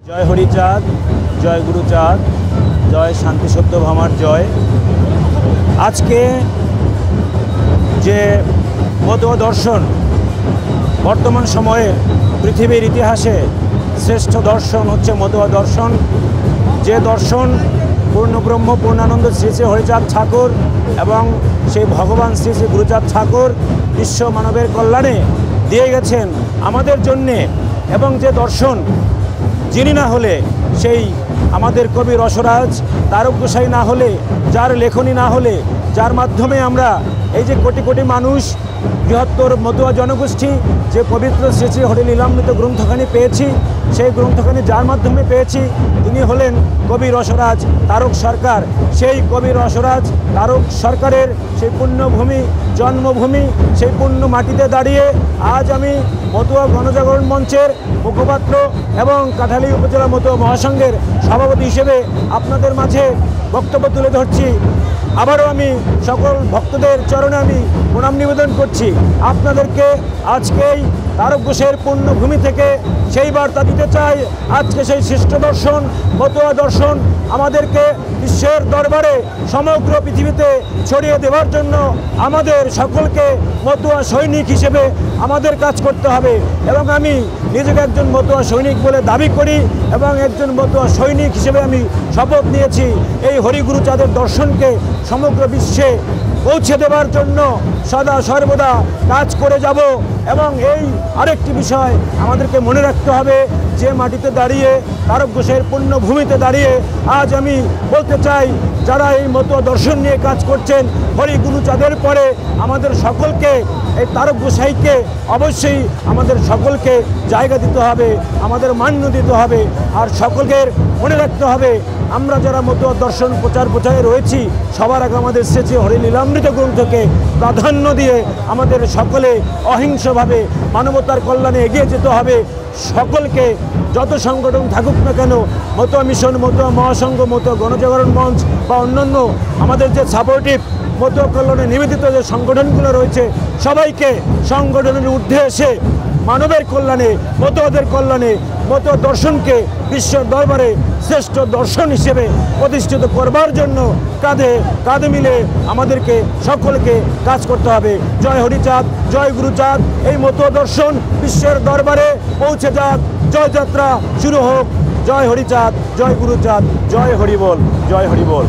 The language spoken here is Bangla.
জয় হরিচাঁদ, জয় গুরুচাঁদ, জয় শান্তি সত্য ভামার জয়। আজকে যে মতুয়া দর্শন বর্তমান সময়ে পৃথিবীর ইতিহাসে শ্রেষ্ঠ দর্শন হচ্ছে মতুয়া দর্শন। যে দর্শন পূর্ণব্রহ্ম পূর্ণানন্দ শ্রী শ্রী হরিচাঁদ ঠাকুর এবং সেই ভগবান শ্রী শ্রী গুরুচাঁদ ঠাকুর বিশ্ব মানবের কল্যাণে দিয়ে গেছেন আমাদের জন্যে। এবং যে দর্শন যিনি না হলে, সেই আমাদের কবি রসরাজ তারক গোসাই না হলে, যার লেখনী না হলে, যার মাধ্যমে আমরা এই যে কোটি কোটি মানুষ বৃহত্তর মতুয়া জনগোষ্ঠী যে পবিত্র শ্রী শ্রী হরিলীলামৃত গ্রন্থখানি পেয়েছি, সেই গ্রন্থখানি যার মাধ্যমে পেয়েছি তিনি হলেন কবি রসরাজ তারক সরকার। সেই কবি রসরাজ তারক সরকারের সেই পুণ্যভূমি জন্মভূমি, সেই পুণ্য মাটিতে দাঁড়িয়ে আজ আমি মতুয়া গণজাগরণ মঞ্চের মুখপাত্র এবং কাঠালী উপজেলা মতুয়া মহাসংঘের সভাপতি হিসেবে আপনাদের মাঝে বক্তব্য তুলে ধরছি। আবারও আমি সকল ভক্তদের চরণে আমি প্রণাম নিবেদন করছি। আপনাদেরকে আজকেই তারক ঘোষের পুণ্যভূমি থেকে সেই বার্তা দিতে চাই। আজকে সেই শ্রেষ্ঠ দর্শন মতুয়া দর্শন আমাদেরকে বিশ্বের দরবারে সমগ্র পৃথিবীতে ছড়িয়ে দেওয়ার জন্য আমাদের সকলকে মতুয়া সৈনিক হিসেবে আমাদের কাজ করতে হবে। এবং আমি নিজেকে একজন মতুয়া সৈনিক বলে দাবি করি এবং একজন মতুয়া সৈনিক হিসেবে আমি শপথ নিয়েছি এই হরিগুরুচাঁদের দর্শনকে সমগ্র বিশ্বে পৌঁছে দেওয়ার জন্য সদা সর্বদা কাজ করে যাব। এবং এই আরেকটি বিষয় আমাদেরকে মনে রাখতে হবে, যে মাটিতে দাঁড়িয়ে তারক ঘোষের পুণ্যভূমিতে দাঁড়িয়ে আজ আমি বলতে চাই, যারা এই মতুয়া দর্শন নিয়ে কাজ করছেন, হরিগুরুচাঁদের পরে আমাদের সকলকে এই তারক গোসাইকে অবশ্যই আমাদের সকলকে জায়গা দিতে হবে, আমাদের মান্য দিতে হবে। আর সকলকে মনে রাখতে হবে, আমরা যারা মতুয়া দর্শন প্রচারে রয়েছি, সবার আগে আমাদের শ্রী শ্রী হরিলীলামৃত গ্রন্থকে প্রাধান্য দিয়ে আমাদের সকলে অহিংসভাবে মানবতার কল্যাণে এগিয়ে যেতে হবে। সকলকে যত সংগঠন থাকুক না কেন, মতুয়া মিশন, মতুয়া মহাসংঘ, মতুয়া গণজাগরণ মঞ্চ বা অন্যান্য আমাদের যে সাপোর্টিভ মতুয়া কল্যাণে নিবেদিত যে সংগঠনগুলো রয়েছে, সবাইকে সংগঠনের ঊর্ধ্বে এসে মানবের কল্যাণে, মতুয়াদের কল্যাণে মতুয়া দর্শনকে বিশ্বের দরবারে শ্রেষ্ঠ দর্শন হিসেবে প্রতিষ্ঠিত করবার জন্য কাঁধে কাঁধে মিলে আমাদেরকে সকলকে কাজ করতে হবে। জয় হরিচাঁদ, জয় গুরুচাঁদ। এই মতুয়া দর্শন বিশ্বের দরবারে পৌঁছে যাক, জয়যাত্রা শুরু হোক। জয় হরিচাঁদ, জয় গুরুচাঁদ, জয় হরিবোল, জয় হরিবোল।